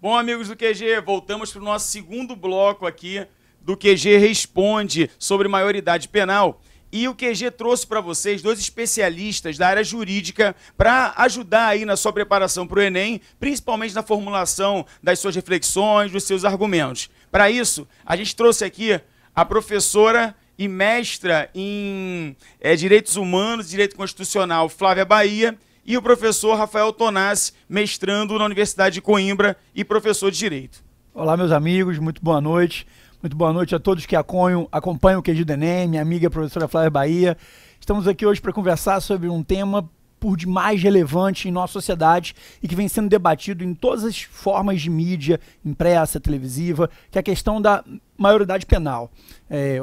Bom, amigos do QG, voltamos para o nosso segundo bloco aqui do QG Responde sobre maioridade penal. E o QG trouxe para vocês dois especialistas da área jurídica para ajudar aí na sua preparação para o Enem, principalmente na formulação das suas reflexões, dos seus argumentos. Para isso, a gente trouxe aqui a professora e mestra em Direitos Humanos e Direito Constitucional, Flávia Bahia, e o professor Rafael Tonassi, mestrando na Universidade de Coimbra e professor de Direito. Olá, meus amigos, muito boa noite. Muito boa noite a todos que acompanham o QG do Enem, minha amiga professora Flávia Bahia. Estamos aqui hoje para conversar sobre um tema por demais relevante em nossa sociedade e que vem sendo debatido em todas as formas de mídia, impressa, televisiva, que é a questão da maioridade penal.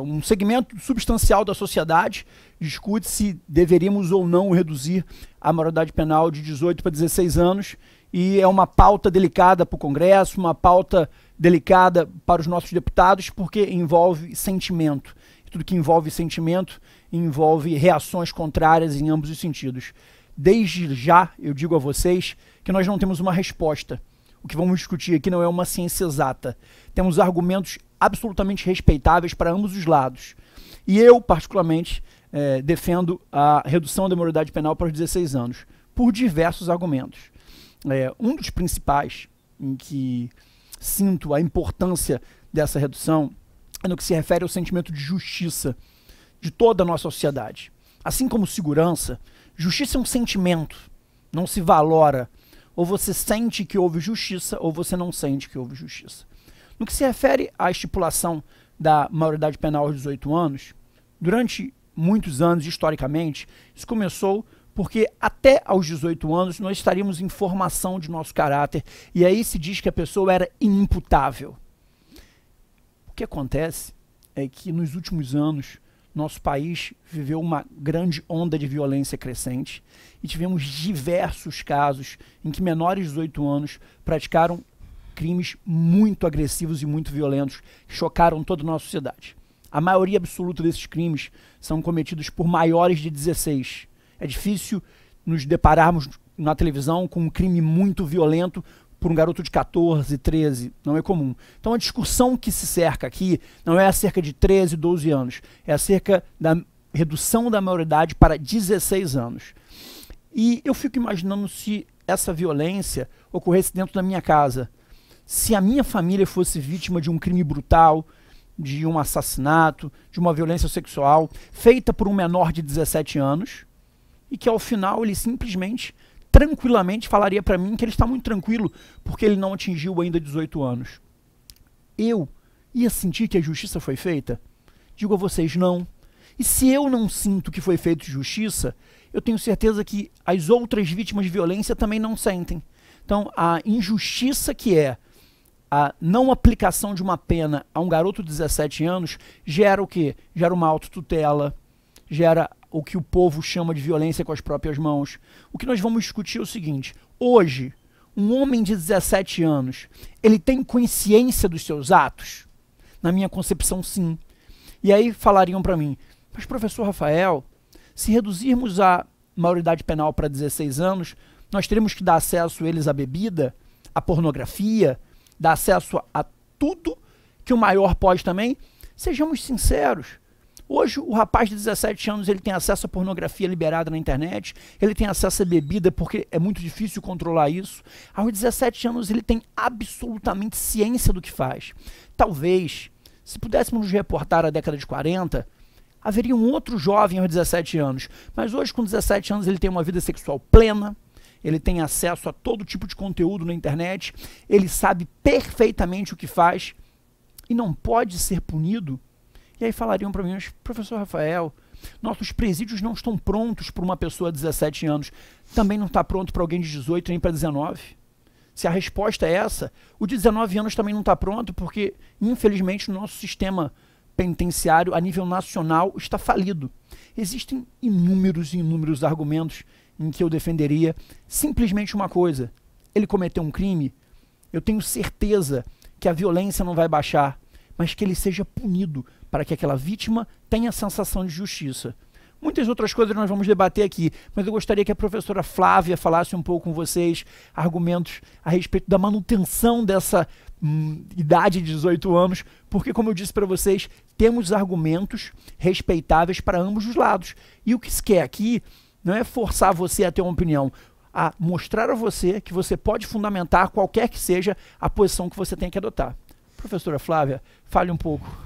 Um segmento substancial da sociedade discute se deveríamos ou não reduzir a maioridade penal de 18 para 16 anos e é uma pauta delicada para o Congresso, uma pauta delicada para os nossos deputados, porque envolve sentimento. E tudo que envolve sentimento envolve reações contrárias em ambos os sentidos. Desde já, eu digo a vocês que nós não temos uma resposta. O que vamos discutir aqui não é uma ciência exata. Temos argumentos absolutamente respeitáveis para ambos os lados. E eu, particularmente, defendo a redução da maioridade penal para os 16 anos, por diversos argumentos. Um dos principais em que sinto a importância dessa redução é no que se refere ao sentimento de justiça de toda a nossa sociedade. Assim como segurança, justiça é um sentimento, não se valora. Ou você sente que houve justiça, ou você não sente que houve justiça. No que se refere à estipulação da maioridade penal aos 18 anos, durante muitos anos, historicamente, isso começou porque até aos 18 anos nós estaríamos em formação de nosso caráter, e aí se diz que a pessoa era inimputável. O que acontece é que nos últimos anos nosso país viveu uma grande onda de violência crescente e tivemos diversos casos em que menores de 18 anos praticaram crimes muito agressivos e muito violentos que chocaram toda a nossa sociedade. A maioria absoluta desses crimes são cometidos por maiores de 16. É difícil nos depararmos na televisão com um crime muito violento por um garoto de 14, 13, não é comum. Então a discussão que se cerca aqui não é acerca de 13, 12 anos, é acerca da redução da maioridade para 16 anos. E eu fico imaginando se essa violência ocorresse dentro da minha casa. Se a minha família fosse vítima de um crime brutal, de um assassinato, de uma violência sexual, feita por um menor de 17 anos, e que ao final ele simplesmente, tranquilamente falaria para mim que ele está muito tranquilo porque ele não atingiu ainda 18 anos. Eu ia sentir que a justiça foi feita? Digo a vocês, não. E se eu não sinto que foi feita justiça, eu tenho certeza que as outras vítimas de violência também não sentem. Então, a injustiça que é a não aplicação de uma pena a um garoto de 17 anos gera o quê? Gera uma autotutela, gera o que o povo chama de violência com as próprias mãos. O que nós vamos discutir é o seguinte: hoje, um homem de 17 anos, ele tem consciência dos seus atos? Na minha concepção, sim. E aí falariam para mim, mas professor Rafael, se reduzirmos a maioridade penal para 16 anos, nós teremos que dar acesso a eles à bebida, à pornografia, dar acesso a tudo que o maior pode também? Sejamos sinceros. Hoje o rapaz de 17 anos ele tem acesso à pornografia liberada na internet, ele tem acesso à bebida porque é muito difícil controlar isso. Aos 17 anos ele tem absolutamente ciência do que faz. Talvez, se pudéssemos nos reportar à década de 40, haveria um outro jovem aos 17 anos, mas hoje com 17 anos ele tem uma vida sexual plena, ele tem acesso a todo tipo de conteúdo na internet, ele sabe perfeitamente o que faz e não pode ser punido. E aí falariam para mim, professor Rafael, nossos presídios não estão prontos para uma pessoa de 17 anos, também não está pronto para alguém de 18 nem para 19. Se a resposta é essa, o de 19 anos também não está pronto porque, infelizmente, o nosso sistema penitenciário a nível nacional está falido. Existem inúmeros e inúmeros argumentos em que eu defenderia simplesmente uma coisa: ele cometeu um crime, eu tenho certeza que a violência não vai baixar, mas que ele seja punido para que aquela vítima tenha a sensação de justiça. Muitas outras coisas nós vamos debater aqui, mas eu gostaria que a professora Flávia falasse um pouco com vocês argumentos a respeito da manutenção dessa idade de 18 anos, porque, como eu disse para vocês, temos argumentos respeitáveis para ambos os lados. E o que se quer aqui não é forçar você a ter uma opinião, a mostrar a você que você pode fundamentar qualquer que seja a posição que você tem que adotar. Professora Flávia, fale um pouco.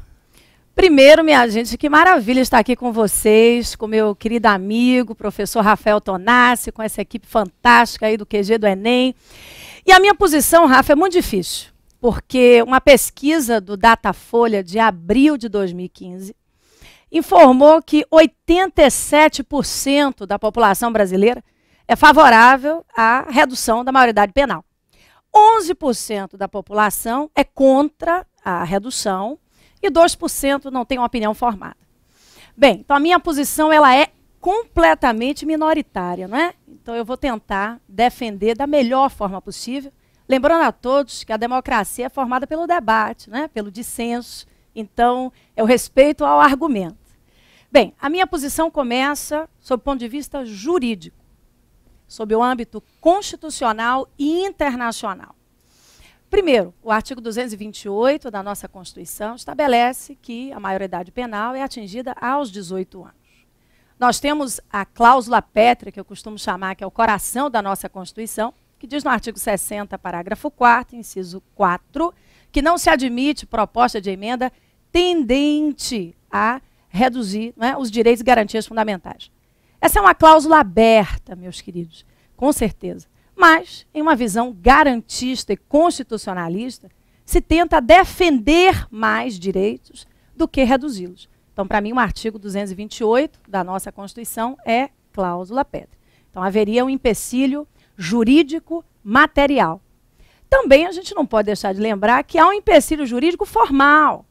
Primeiro, minha gente, que maravilha estar aqui com vocês, com meu querido amigo, professor Rafael Tonassi, com essa equipe fantástica aí do QG do Enem. E a minha posição, Rafa, é muito difícil, porque uma pesquisa do Datafolha de abril de 2015 informou que 87% da população brasileira é favorável à redução da maioridade penal. 11% da população é contra a redução e 2% não tem uma opinião formada. Bem, então a minha posição ela é completamente minoritária, não é? Então eu vou tentar defender da melhor forma possível, lembrando a todos que a democracia é formada pelo debate, né? Pelo dissenso, então é o respeito ao argumento. Bem, a minha posição começa sob o ponto de vista jurídico, sob o âmbito constitucional e internacional. Primeiro, o artigo 228 da nossa Constituição estabelece que a maioridade penal é atingida aos 18 anos. Nós temos a cláusula pétrea, que eu costumo chamar, que é o coração da nossa Constituição, que diz no artigo 60, parágrafo 4º, inciso 4, que não se admite proposta de emenda tendente a reduzir, né, os direitos e garantias fundamentais. Essa é uma cláusula aberta, meus queridos, com certeza. Mas, em uma visão garantista e constitucionalista, se tenta defender mais direitos do que reduzi-los. Então, para mim, o artigo 228 da nossa Constituição é cláusula pétrea. Então, haveria um empecilho jurídico material. Também a gente não pode deixar de lembrar que há um empecilho jurídico formal,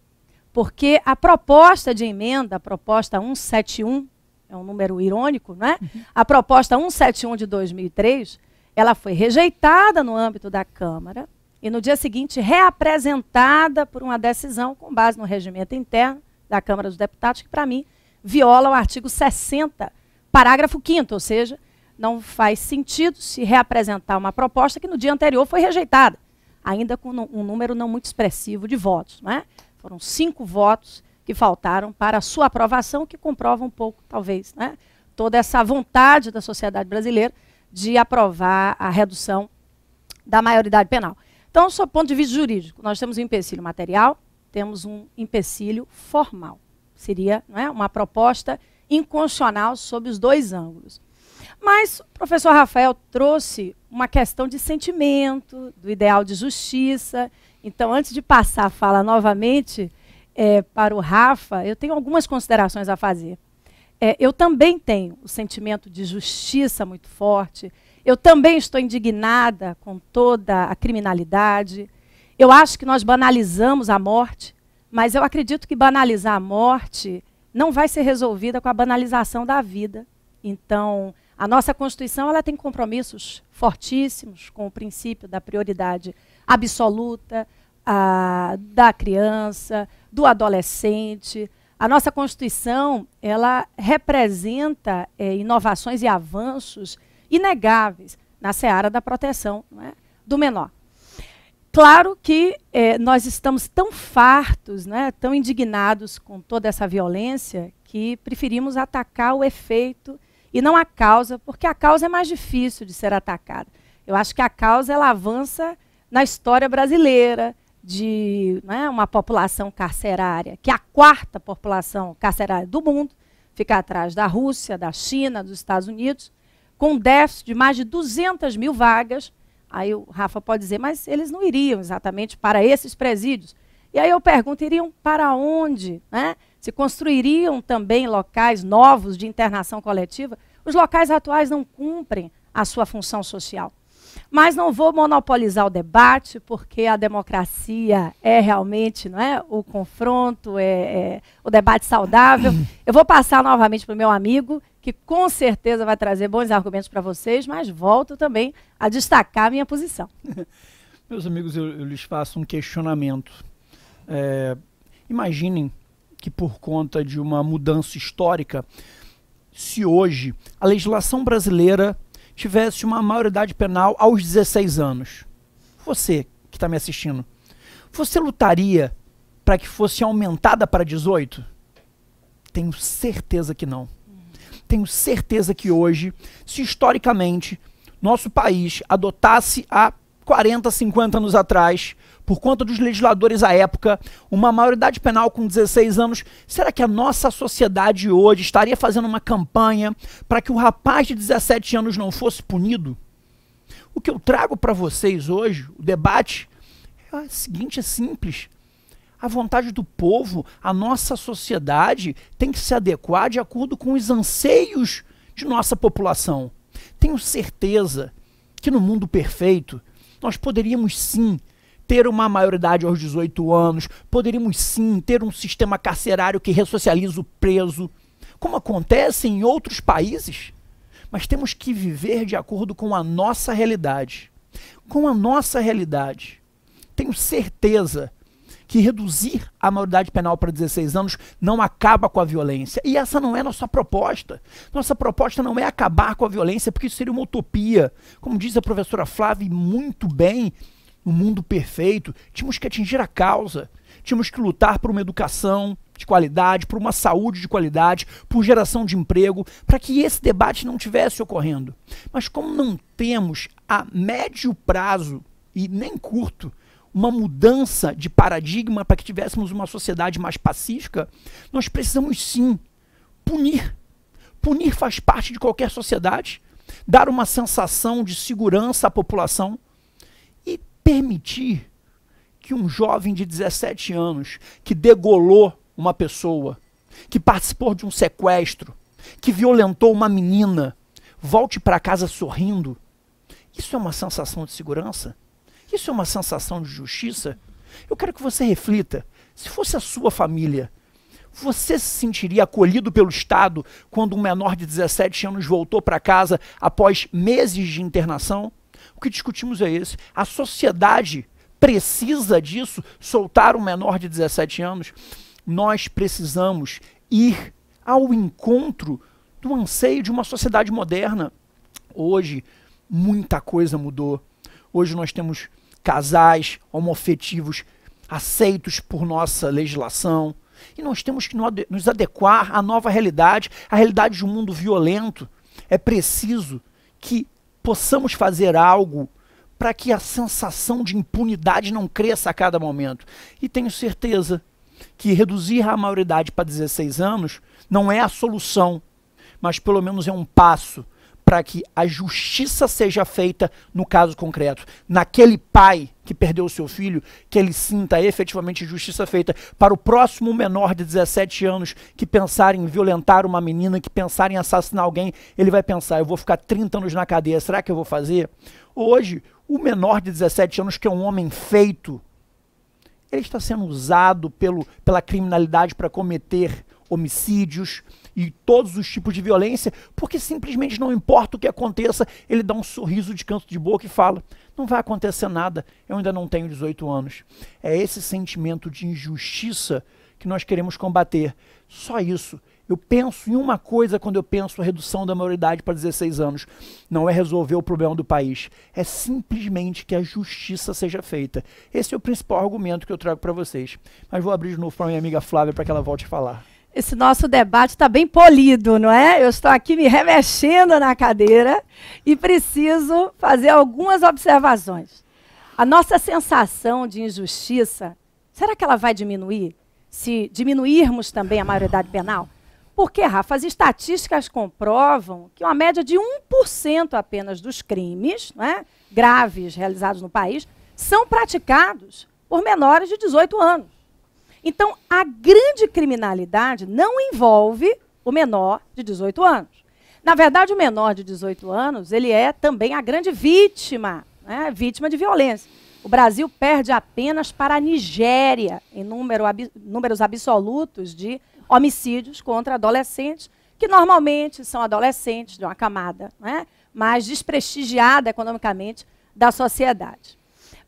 porque a proposta de emenda, a proposta 171, é um número irônico, né? A proposta 171 de 2003, ela foi rejeitada no âmbito da Câmara e no dia seguinte reapresentada por uma decisão com base no regimento interno da Câmara dos Deputados, que para mim viola o artigo 60, parágrafo 5º, ou seja, não faz sentido se reapresentar uma proposta que no dia anterior foi rejeitada, ainda com um número não muito expressivo de votos, né? Foram 5 votos que faltaram para a sua aprovação, que comprova um pouco, talvez, né, toda essa vontade da sociedade brasileira de aprovar a redução da maioridade penal. Então, sob o ponto de vista jurídico, nós temos um empecilho material, temos um empecilho formal. Seria, não é, uma proposta inconstitucional sob os dois ângulos. Mas o professor Rafael trouxe uma questão de sentimento, do ideal de justiça. Então, antes de passar a fala novamente para o Rafa, eu tenho algumas considerações a fazer. Eu também tenho o sentimento de justiça muito forte. Eu também estou indignada com toda a criminalidade. Eu acho que nós banalizamos a morte, mas eu acredito que banalizar a morte não vai ser resolvida com a banalização da vida. Então, a nossa Constituição ela tem compromissos fortíssimos com o princípio da prioridade absoluta da criança, do adolescente. A nossa Constituição ela representa inovações e avanços inegáveis na seara da proteção, não é, do menor. Claro que nós estamos tão fartos, né, tão indignados com toda essa violência, que preferimos atacar o efeito e não a causa, porque a causa é mais difícil de ser atacada. Eu acho que a causa ela avança na história brasileira, de, né, uma população carcerária, que é a 4ª população carcerária do mundo, fica atrás da Rússia, da China, dos Estados Unidos, com um déficit de mais de 200 mil vagas. Aí o Rafa pode dizer, mas eles não iriam exatamente para esses presídios. E aí eu pergunto, iriam para onde? Né? Se construiriam também locais novos de internação coletiva? Os locais atuais não cumprem a sua função social. Mas não vou monopolizar o debate, porque a democracia é realmente, não é, o confronto, o debate saudável. Eu vou passar novamente para o meu amigo, que com certeza vai trazer bons argumentos para vocês, mas volto também a destacar a minha posição. Meus amigos, eu lhes faço um questionamento. Imaginem que por conta de uma mudança histórica, se hoje a legislação brasileira tivesse uma maioridade penal aos 16 anos? Você que está me assistindo, você lutaria para que fosse aumentada para 18? Tenho certeza que não. Tenho certeza que hoje, se historicamente nosso país adotasse há 40, 50 anos atrás, por conta dos legisladores à época, uma maioridade penal com 16 anos, será que a nossa sociedade hoje estaria fazendo uma campanha para que o rapaz de 17 anos não fosse punido? O que eu trago para vocês hoje, o debate, é o seguinte, é simples. A vontade do povo, a nossa sociedade tem que se adequar de acordo com os anseios de nossa população. Tenho certeza que no mundo perfeito, nós poderíamos sim ter uma maioridade aos 18 anos, poderíamos sim ter um sistema carcerário que ressocializa o preso, como acontece em outros países, mas temos que viver de acordo com a nossa realidade. Com a nossa realidade. Tenho certeza que reduzir a maioridade penal para 16 anos não acaba com a violência. E essa não é nossa proposta. Nossa proposta não é acabar com a violência, porque isso seria uma utopia. Como diz a professora Flávia muito bem, no mundo perfeito, tínhamos que atingir a causa. Tínhamos que lutar por uma educação de qualidade, por uma saúde de qualidade, por geração de emprego, para que esse debate não tivesse ocorrendo. Mas como não temos a médio prazo e nem curto uma mudança de paradigma para que tivéssemos uma sociedade mais pacífica, nós precisamos sim punir. Punir faz parte de qualquer sociedade, dar uma sensação de segurança à população e permitir que um jovem de 17 anos que degolou uma pessoa, que participou de um sequestro, que violentou uma menina, volte para casa sorrindo. Isso é uma sensação de segurança? Isso é uma sensação de justiça? Eu quero que você reflita. Se fosse a sua família, você se sentiria acolhido pelo Estado quando um menor de 17 anos voltou para casa após meses de internação? O que discutimos é esse. A sociedade precisa disso, soltar um menor de 17 anos? Nós precisamos ir ao encontro do anseio de uma sociedade moderna. Hoje, muita coisa mudou. Hoje nós temos casais homoafetivos aceitos por nossa legislação e nós temos que nos adequar à nova realidade, à realidade de um mundo violento. É preciso que possamos fazer algo para que a sensação de impunidade não cresça a cada momento. E tenho certeza que reduzir a maioridade para 16 anos não é a solução, mas pelo menos é um passo para que a justiça seja feita no caso concreto. Naquele pai que perdeu o seu filho, que ele sinta efetivamente justiça feita. Para o próximo menor de 17 anos que pensar em violentar uma menina, que pensar em assassinar alguém, ele vai pensar, eu vou ficar 30 anos na cadeia, será que eu vou fazer? Hoje, o menor de 17 anos, que é um homem feito, ele está sendo usado pela criminalidade para cometer homicídios e todos os tipos de violência, porque simplesmente não importa o que aconteça, ele dá um sorriso de canto de boca e fala, não vai acontecer nada, eu ainda não tenho 18 anos. É esse sentimento de injustiça que nós queremos combater. Só isso. Eu penso em uma coisa quando eu penso a redução da maioridade para 16 anos. Não é resolver o problema do país, é simplesmente que a justiça seja feita. Esse é o principal argumento que eu trago para vocês. Mas vou abrir de novo para minha amiga Flávia para que ela volte a falar. Esse nosso debate está bem polido, não é? Eu estou aqui me remexendo na cadeira e preciso fazer algumas observações. A nossa sensação de injustiça, será que ela vai diminuir se diminuirmos também a maioridade penal? Porque, Rafa, as estatísticas comprovam que uma média de 1% apenas dos crimes, né, graves realizados no país são praticados por menores de 18 anos. Então, a grande criminalidade não envolve o menor de 18 anos. Na verdade, o menor de 18 anos, ele é também a grande vítima, né, vítima de violência. O Brasil perde apenas para a Nigéria em números absolutos de homicídios contra adolescentes, que normalmente são adolescentes de uma camada, né, mais desprestigiada economicamente da sociedade.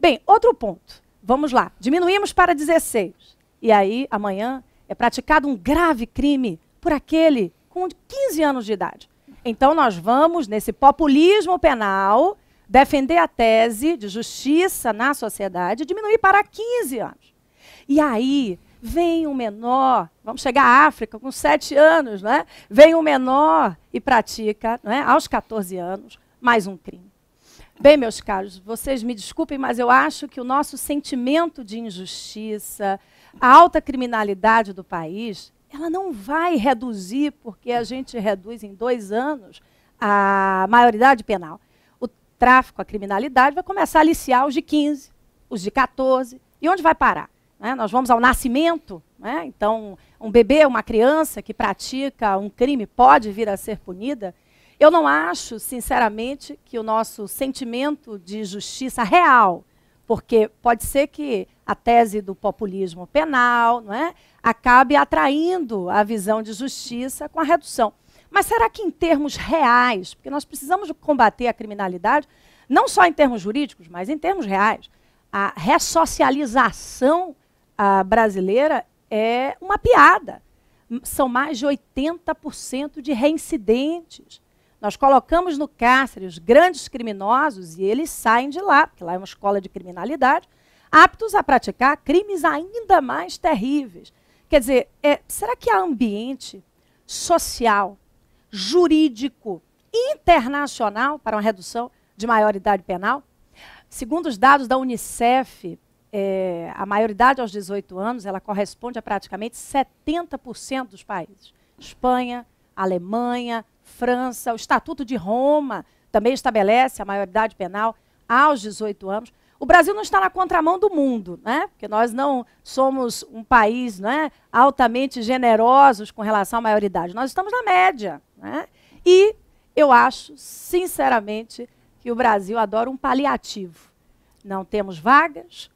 Bem, outro ponto. Vamos lá. Diminuímos para 16. E aí, amanhã, é praticado um grave crime por aquele com com 15 anos de idade. Então, nós vamos, nesse populismo penal, defender a tese de justiça na sociedade e diminuir para 15 anos. E aí, vem um menor, vamos chegar à África com 7 anos, né? Vem um menor e pratica, né, aos 14 anos, mais um crime. Bem, meus caros, vocês me desculpem, mas eu acho que o nosso sentimento de injustiça, a alta criminalidade do país, ela não vai reduzir, porque a gente reduz em 2 anos a maioridade penal. O tráfico, a criminalidade, vai começar a aliciar os de 15, os de 14. E onde vai parar? Né? Nós vamos ao nascimento, né? Então, um bebê, uma criança que pratica um crime pode vir a ser punida. Eu não acho, sinceramente, que o nosso sentimento de justiça real, porque pode ser que a tese do populismo penal, não é, acabe atraindo a visão de justiça com a redução. Mas será que em termos reais, porque nós precisamos combater a criminalidade, não só em termos jurídicos, mas em termos reais, a ressocialização brasileira é uma piada. São mais de 80% de reincidentes. Nós colocamos no cárcere os grandes criminosos e eles saem de lá, porque lá é uma escola de criminalidade, aptos a praticar crimes ainda mais terríveis. Quer dizer, será que há ambiente social, jurídico, internacional para uma redução de maioridade penal? Segundo os dados da Unicef, a maioridade aos 18 anos ela corresponde a praticamente 70% dos países. Espanha, Alemanha, França, o Estatuto de Roma também estabelece a maioridade penal aos 18 anos. O Brasil não está na contramão do mundo, né? Porque nós não somos um país, né, altamente generosos com relação à maioridade. Nós estamos na média, né? E eu acho, sinceramente, que o Brasil adora um paliativo. Não temos vagas,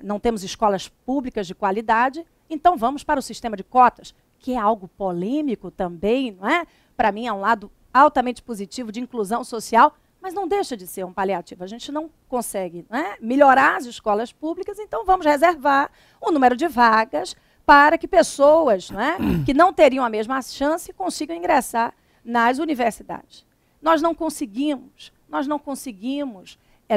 não temos escolas públicas de qualidade, então vamos para o sistema de cotas, que é algo polêmico também, não é? Para mim é um lado altamente positivo de inclusão social, mas não deixa de ser um paliativo. A gente não consegue, né, melhorar as escolas públicas, então vamos reservar um número de vagas para que pessoas, né, que não teriam a mesma chance consigam ingressar nas universidades. Nós não conseguimos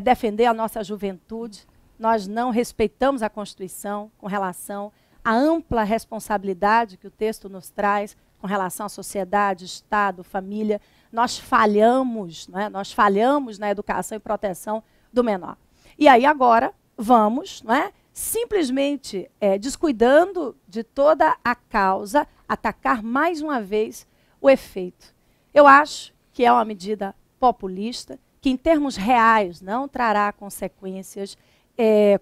defender a nossa juventude, nós não respeitamos a Constituição com relação à ampla responsabilidade que o texto nos traz com relação à sociedade, Estado, família. Nós falhamos, né? Nós falhamos na educação e proteção do menor. E aí agora vamos, né, simplesmente descuidando de toda a causa, atacar mais uma vez o efeito. Eu acho que é uma medida populista, que em termos reais não trará consequências,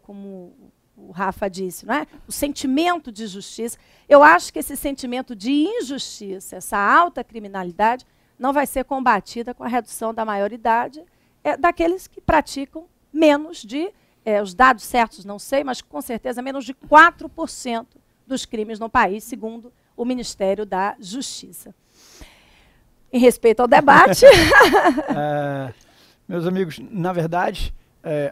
como o Rafa disse, não é? O sentimento de justiça. Eu acho que esse sentimento de injustiça, essa alta criminalidade, não vai ser combatida com a redução da maioridade daqueles que praticam menos de, os dados certos não sei, mas com certeza menos de 4% dos crimes no país, segundo o Ministério da Justiça. Em respeito ao debate... meus amigos, na verdade...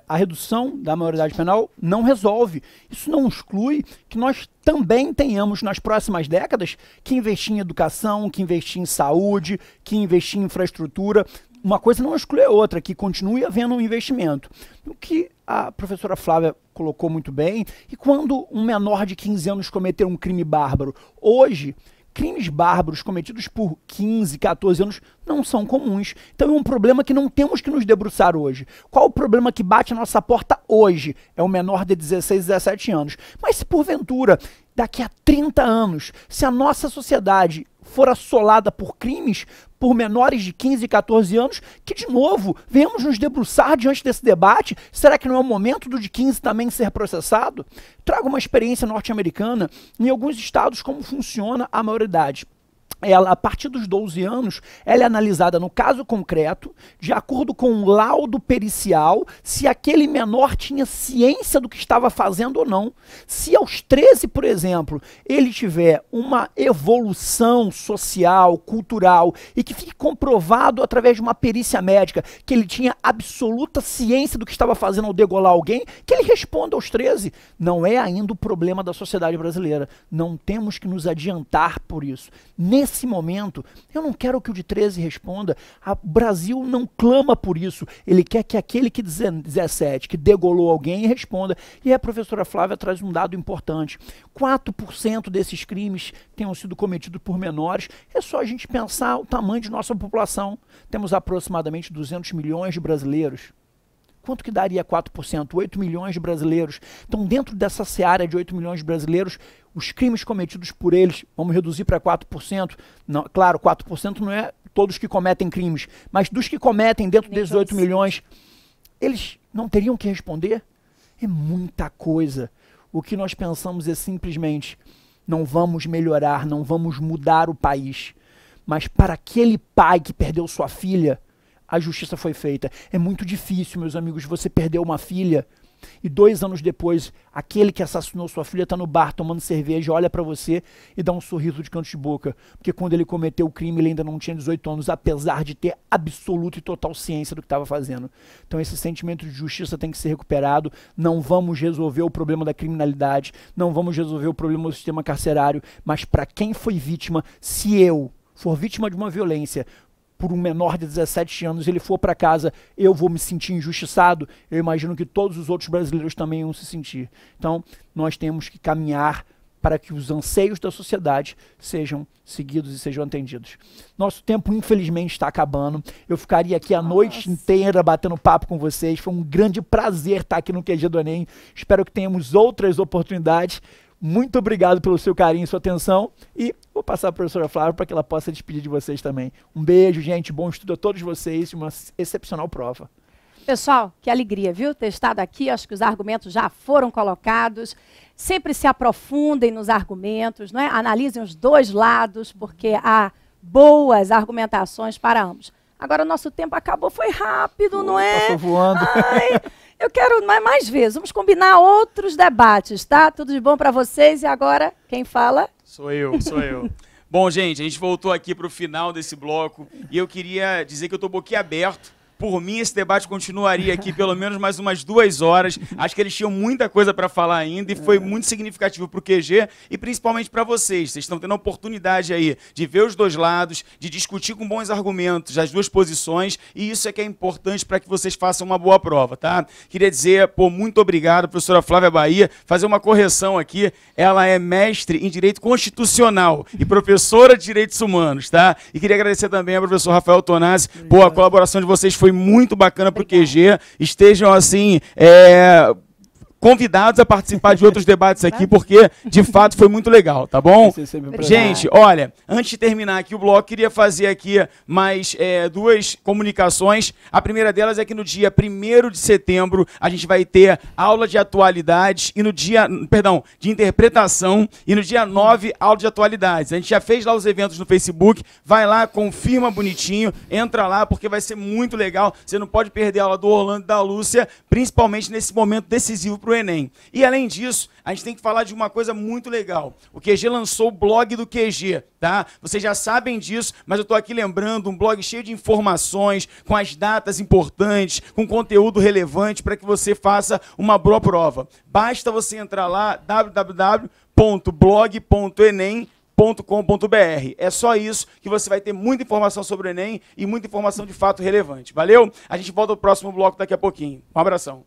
a redução da maioridade penal não resolve. Isso não exclui que nós também tenhamos nas próximas décadas que investir em educação, que investir em saúde, que investir em infraestrutura. Uma coisa não exclui a outra, que continue havendo um investimento. O que a professora Flávia colocou muito bem, e quando um menor de 15 anos cometer um crime bárbaro, hoje... crimes bárbaros cometidos por 15, 14 anos não são comuns. Então é um problema que não temos que nos debruçar hoje. Qual o problema que bate à nossa porta hoje? É o menor de 16, 17 anos. Mas se porventura, daqui a 30 anos, se a nossa sociedade for assolada por crimes por menores de 15 e 14 anos, que de novo, venhamos nos debruçar diante desse debate, será que não é o momento do de 15 também ser processado? Trago uma experiência norte-americana, em alguns estados, como funciona a maioridade. Ela, a partir dos 12 anos, ela é analisada no caso concreto, de acordo com um laudo pericial, se aquele menor tinha ciência do que estava fazendo ou não. Se aos 13, por exemplo, ele tiver uma evolução social, cultural, e que fique comprovado através de uma perícia médica que ele tinha absoluta ciência do que estava fazendo ao degolar alguém, que ele responda aos 13. Não é ainda o problema da sociedade brasileira. Não temos que nos adiantar por isso. Nesse nesse momento, eu não quero que o de 13 responda. O Brasil não clama por isso. Ele quer que aquele que 17, que degolou alguém, responda. E a professora Flávia traz um dado importante. 4% desses crimes tenham sido cometidos por menores. É só a gente pensar o tamanho de nossa população. Temos aproximadamente 200 milhões de brasileiros. Quanto que daria 4%? 8 milhões de brasileiros. Então, dentro dessa seara de 8 milhões de brasileiros, os crimes cometidos por eles, vamos reduzir para 4%. Não, claro, 4% não é todos que cometem crimes, mas dos que cometem dentro desses 8 milhões, eles não teriam que responder? É muita coisa. O que nós pensamos é simplesmente, não vamos melhorar, não vamos mudar o país. Mas para aquele pai que perdeu sua filha, a justiça foi feita. É muito difícil, meus amigos, você perder uma filha e 2 anos depois, aquele que assassinou sua filha está no bar tomando cerveja, olha para você e dá um sorriso de canto de boca. Porque quando ele cometeu o crime, ele ainda não tinha 18 anos, apesar de ter absoluta e total ciência do que estava fazendo. Então esse sentimento de justiça tem que ser recuperado. Não vamos resolver o problema da criminalidade, não vamos resolver o problema do sistema carcerário, mas para quem foi vítima, se eu for vítima de uma violência, por um menor de 17 anos, ele for para casa, eu vou me sentir injustiçado, eu imagino que todos os outros brasileiros também vão se sentir. Então, nós temos que caminhar para que os anseios da sociedade sejam seguidos e sejam atendidos. Nosso tempo, infelizmente, está acabando. Eu ficaria aqui a noite inteira batendo papo com vocês. Foi um grande prazer estar aqui no QG do Enem. Espero que tenhamos outras oportunidades. Muito obrigado pelo seu carinho e sua atenção. E vou passar para a professora Flávia para que ela possa despedir de vocês também. Um beijo, gente. Bom estudo a todos vocês e uma excepcional prova. Pessoal, que alegria, viu? Ter estado aqui. Acho que os argumentos já foram colocados. Sempre se aprofundem nos argumentos, não é? Analisem os dois lados, porque há boas argumentações para ambos. Agora o nosso tempo acabou, foi rápido, não é? Passou voando. Ai, eu quero mais vezes. Vamos combinar outros debates, tá? Tudo de bom para vocês. E agora, quem fala? Sou eu. Bom, gente, a gente voltou aqui para o final desse bloco e eu queria dizer que eu estou boquiaberto. Por mim, esse debate continuaria aqui pelo menos mais umas 2 horas. Acho que eles tinham muita coisa para falar ainda e foi muito significativo para o QG e principalmente para vocês. Vocês estão tendo a oportunidade aí de ver os dois lados, de discutir com bons argumentos as duas posições e isso é que é importante para que vocês façam uma boa prova, tá? Queria dizer, muito obrigado, professora Flávia Bahia. Fazer uma correção aqui, ela é mestre em Direito Constitucional e professora de Direitos Humanos, tá? E queria agradecer também ao professor Rafael Tonazzi. A colaboração de vocês foi muito bacana para o QG. Estejam, assim, convidados a participar de outros debates aqui, porque, de fato, foi muito legal, tá bom? Gente, olha, antes de terminar aqui o bloco, queria fazer aqui mais 2 comunicações. A primeira delas é que no dia 1º de setembro, a gente vai ter aula de atualidades, e no dia, de interpretação, e no dia 9, aula de atualidades. A gente já fez lá os eventos no Facebook, vai lá, confirma bonitinho, entra lá, porque vai ser muito legal. Você não pode perder a aula do Orlando e da Lúcia, principalmente nesse momento decisivo para o Enem. E além disso, a gente tem que falar de uma coisa muito legal. O QG lançou o blog do QG, tá? Vocês já sabem disso, mas eu estou aqui lembrando, um blog cheio de informações, com as datas importantes, com conteúdo relevante para que você faça uma boa prova. Basta você entrar lá, www.blog.enem.com.br. É só isso que você vai ter muita informação sobre o Enem e muita informação de fato relevante. Valeu? A gente volta ao próximo bloco daqui a pouquinho. Um abração.